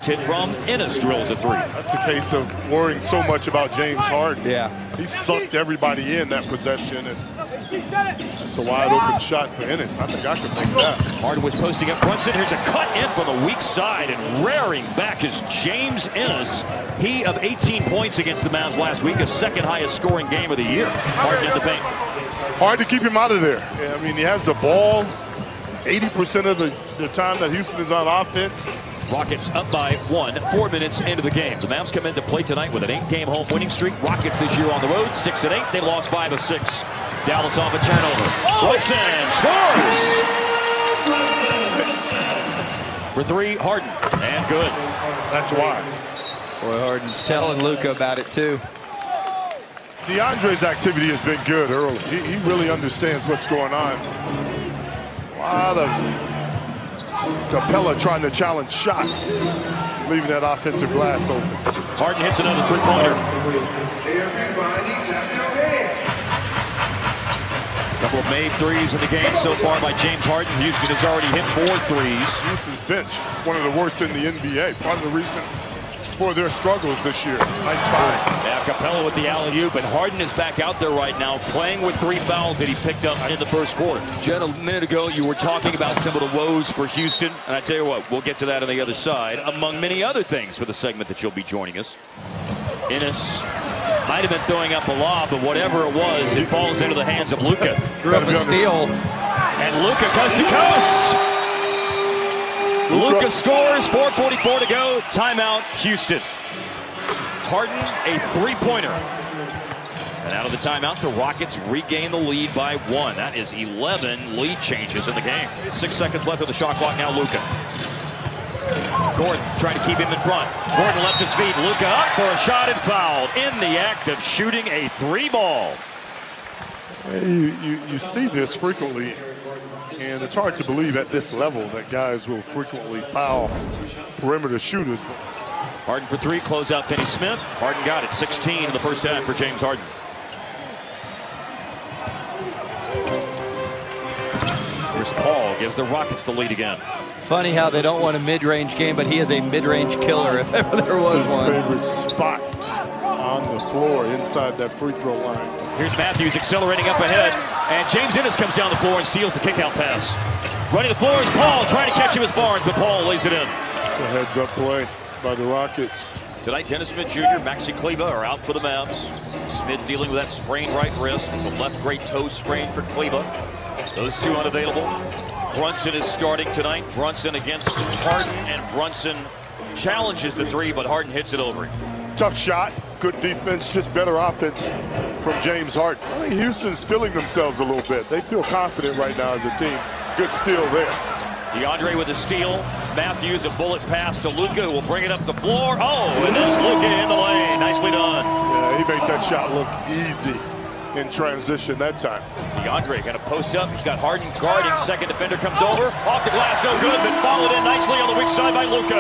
hit from Ennis drills a three. That's a case of worrying so much about James Harden. Yeah. He sucked everybody in that possession, and it's a wide open shot for Ennis. I think I could make that. Harden was posting up Brunson. Here's a cut in from the weak side, and rearing back is James Ennis. He of 18 points against the Mavs last week, his second highest scoring game of the year. Harden in the paint. Hard to keep him out of there. Yeah, I mean, he has the ball 80% of the time that Houston is on offense. Rockets up by 1, 4 minutes into the game. The Mavs come into play tonight with an 8-game home winning streak. Rockets this year on the road, 6-8. They lost 5 of 6. Dallas off a turnover. Brunson scores! For 3, Harden, and good. That's why. Boy, Harden's telling Luka about it too. DeAndre's activity has been good early. He really understands what's going on. A lot of Capella trying to challenge shots, leaving that offensive glass open. Harden hits another three-pointer. Couple of made threes in the game so far by James Harden. Houston has already hit 4 threes. Houston's bench, one of the worst in the NBA. Part of the reason for their struggles this year. Nice find. Yeah, Capella with the alley-oop, and Harden is back out there right now playing with 3 fouls that he picked up in the first quarter. Jen, a minute ago you were talking about some of the woes for Houston, and I tell you what, we'll get to that on the other side, among many other things for the segment that you'll be joining us. Ennis might have been throwing up a lob, but whatever it was, it falls into the hands of Luka. Drew up a steal. And Luka coast to coast. Luka scores, 4:44 to go. Timeout, Houston. Harden, a three-pointer. And out of the timeout, the Rockets regain the lead by 1. That is 11 lead changes in the game. 6 seconds left on the shot clock now, Luka. Gordon trying to keep him in front. Gordon left his feet. Luka up for a shot and fouled in the act of shooting a 3-ball. You see this frequently, and it's hard to believe at this level that guys will frequently foul perimeter shooters. Harden for 3, close out Kenny Smith. Harden got it, 16 in the first half for James Harden. Here's Paul, gives the Rockets the lead again. Funny how they don't want a mid-range game, but he is a mid-range killer if ever there was his one. Favorite spot on the floor inside that free throw line. Here's Matthews accelerating up ahead, and James Ennis comes down the floor and steals the kick-out pass. Running the floor is Paul, trying to catch him as Barnes, but Paul lays it in. It's a heads-up play by the Rockets. Tonight, Dennis Smith Jr., Maxi Kleber are out for the Mavs. Smith dealing with that sprained right wrist. It's a left great toe sprain for Kleber. Those two unavailable. Brunson is starting tonight. Brunson against Harden, and Brunson challenges the 3, but Harden hits it over him. Tough shot, good defense, just better offense from James Harden. I think Houston's feeling themselves a little bit. They feel confident right now as a team. Good steal there. DeAndre with a steal. Matthews a bullet pass to Luka, who will bring it up the floor. Oh, and there's Luka in the lane. Nicely done. Yeah, he made that shot look easy in transition that time. DeAndre got a post up. He's got Harden guarding. Second defender comes over. Off the glass, no good, but followed in nicely on the weak side by Luka.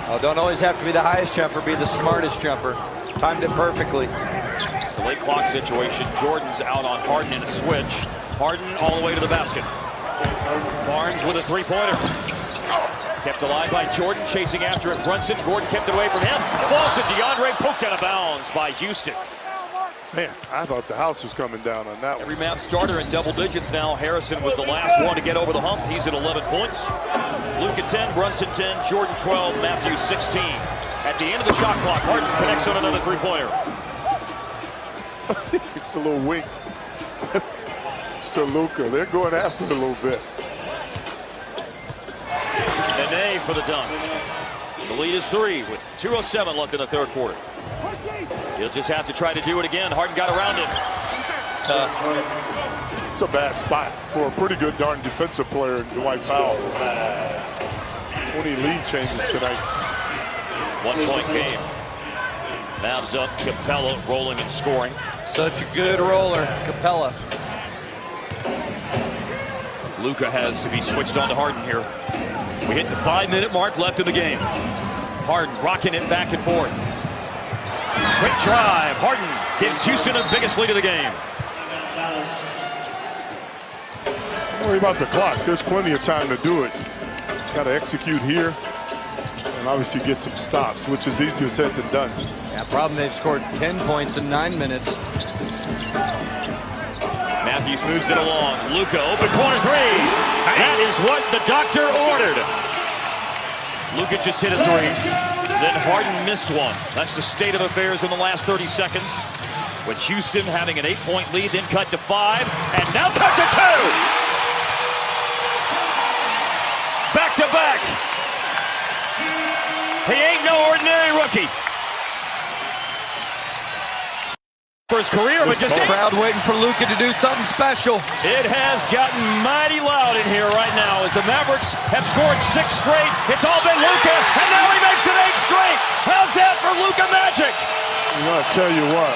Oh, don't always have to be the highest jumper, be the smartest jumper. Timed it perfectly. It's a late clock situation. Jordan's out on Harden in a switch. Harden all the way to the basket. Barnes with a three-pointer. Kept alive by Jordan, chasing after it. Brunson, Gordon kept it away from him. Falls at DeAndre, poked out of bounds by Houston. Man, I thought the house was coming down on that one. Every Mavs starter in double digits now. Harrison was the last one to get over the hump. He's at 11 points. Luka 10, Brunson 10, Jordan 12, Matthews 16. At the end of the shot clock, Harden connects on another three-pointer. It's a little wink to Luka. They're going after it a little bit. Nene for the dunk. The lead is 3 with 2:07 left in the third quarter. He'll just have to try to do it again. Harden got around it. It's a bad spot for a pretty good darn defensive player in Dwight Powell. 20 lead changes tonight. 1-point game. Mavs up, Capella rolling and scoring. Such a good roller, Capella. Luka has to be switched on to Harden here. We hit the 5-minute mark left in the game. Harden rocking it back and forth. Quick drive. Harden gives Houston the biggest lead of the game. Don't worry about the clock. There's plenty of time to do it. Got to execute here. and obviously get some stops, which is easier said than done. Yeah, problem, they've scored 10 points in 9 minutes. Matthews moves it along. Luka, open corner three. That is what the doctor ordered. Luka just hit a three. Then Harden missed one. That's the state of affairs in the last 30 seconds. With Houston having an 8-point lead, then cut to 5, and now cut to 2. Back to back. He ain't no ordinary rookie. For his career, but just the crowd waiting for Luka to do something special. It has gotten mighty loud in here right now as the Mavericks have scored 6 straight. It's all been Luka, and now he makes it 8 straight. How's that for Luka magic? I'll tell you what.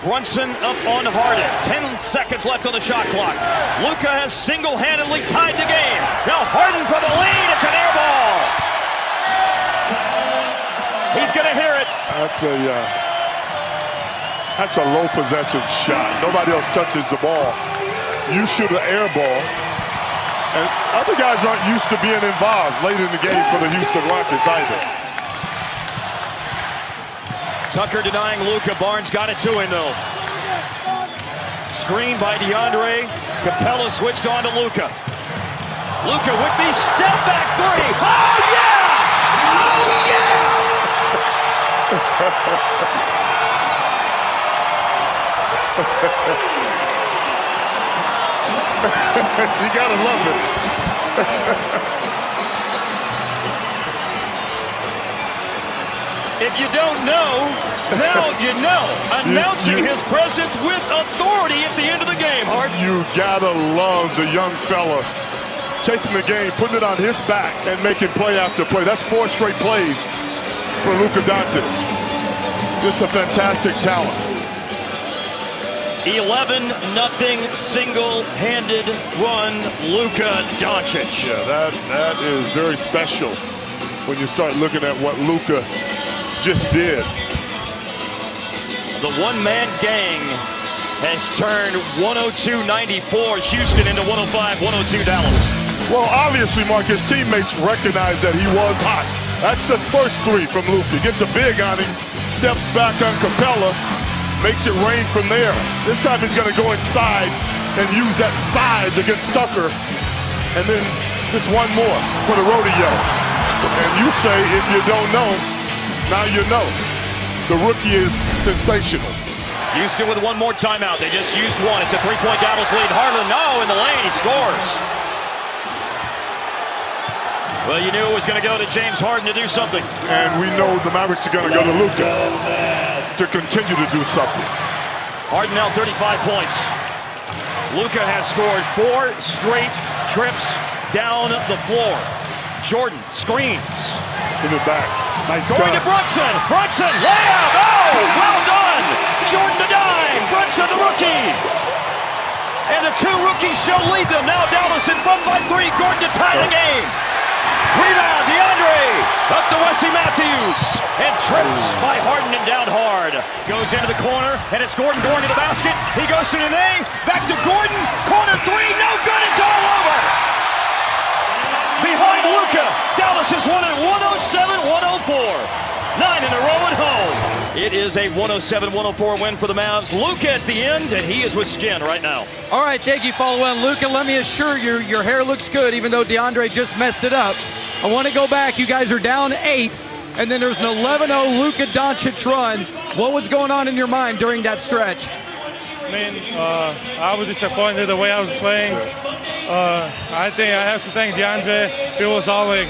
Brunson up on Harden. 10 seconds left on the shot clock. Luka has single-handedly tied the game. Now Harden for the lead. It's an air ball. He's going to hear it. That's a low possession shot. Nobody else touches the ball. You shoot an air ball. And other guys aren't used to being involved late in the game for the Houston Rockets either. Tucker denying Luka. Barnes got it to him, though. Screen by DeAndre. Capella switched on to Luka. Luka with the step-back three. Oh, yeah! Oh, yeah! You gotta love it. If you don't know, now you know. Announcing his presence with authority at the end of the game, Hart. You gotta love the young fella taking the game, putting it on his back, and making play after play. That's 4 straight plays for Luka Doncic. Just a fantastic talent. 11-0 single-handed run, Luka Doncic. Yeah, that is very special when you start looking at what Luka just did. The one-man gang has turned 102-94 Houston into 105-102 Dallas. Well, obviously, Mark, his teammates recognized that he was hot. That's the first three from Luka. He gets a big on him, steps back on Capella, makes it rain from there. This time he's going to go inside and use that size against Tucker. And then just one more for the rodeo. And you say, if you don't know, now you know. The rookie is sensational. Houston with one more timeout. They just used one. It's a 3-point Dallas lead. Harden, no, in the lane. He scores. Well, you knew it was going to go to James Harden to do something. And we know the Mavericks are going to go to Luka to continue to do something. Harden now 35 points. Luka has scored 4 straight trips down the floor. Jordan screens. Give it back. Nice going to Brunson. Brunson, layup. Oh, well done. Jordan the dime. Brunson the rookie. And the 2 rookies shall lead them. Now Dallas in front by 3. Gordon to tie the game. Rebound, DeAndre. Up to Wesley Matthews. And trips by Harden and down hard. Goes into the corner, and it's Gordon going to the basket. He goes to Nene. Back to Gordon. Corner 3. No good. It's all over. Behind Luka, Dallas has won at 107-104. 9 in a row at home. It is a 107-104 win for the Mavs. Luka at the end, and he is with skin right now. All right, thank you, follow-on. Luka, let me assure you, your hair looks good, even though DeAndre just messed it up. I want to go back. You guys are down 8, and then there's an 11-0 Luka Doncic run. What was going on in your mind during that stretch? I mean, I was disappointed the way I was playing. I think I have to thank DeAndre. He was all like,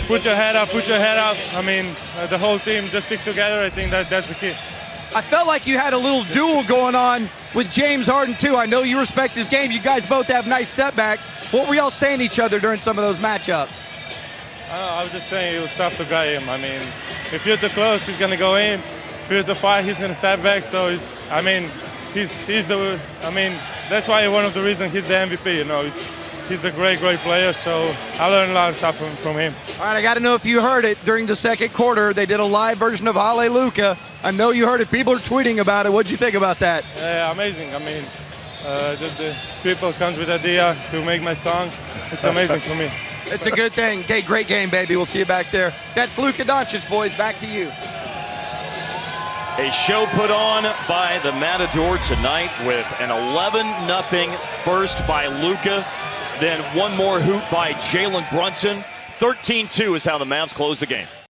put your head up, put your head up. I mean, the whole team just stick together. I think that's the key. I felt like you had a little duel going on with James Harden, too. I know you respect his game. You guys both have nice step backs. What were y'all saying to each other during some of those matchups? I was just saying it was tough to guard him. I mean, if you're too close, he's going to go in. If you're too far, he's going to step back. So it's, I mean, he's the, I mean, that's why one of the reasons he's the MVP, you know. He's a great player, so I learned a lot of stuff from him. All right, I got to know if you heard it during the second quarter. They did a live version of Hallelujah. I know you heard it. People are tweeting about it. What'd you think about that? Yeah, amazing. I mean, just the people comes with idea to make my song. It's amazing for me. It's a good thing. Okay, great game, baby. We'll see you back there. That's Luka Doncic, boys. Back to you. A show put on by the Matador tonight with an 11-0 burst by Luka. Then one more hoop by Jalen Brunson. 13-2 is how the Mavs close the game.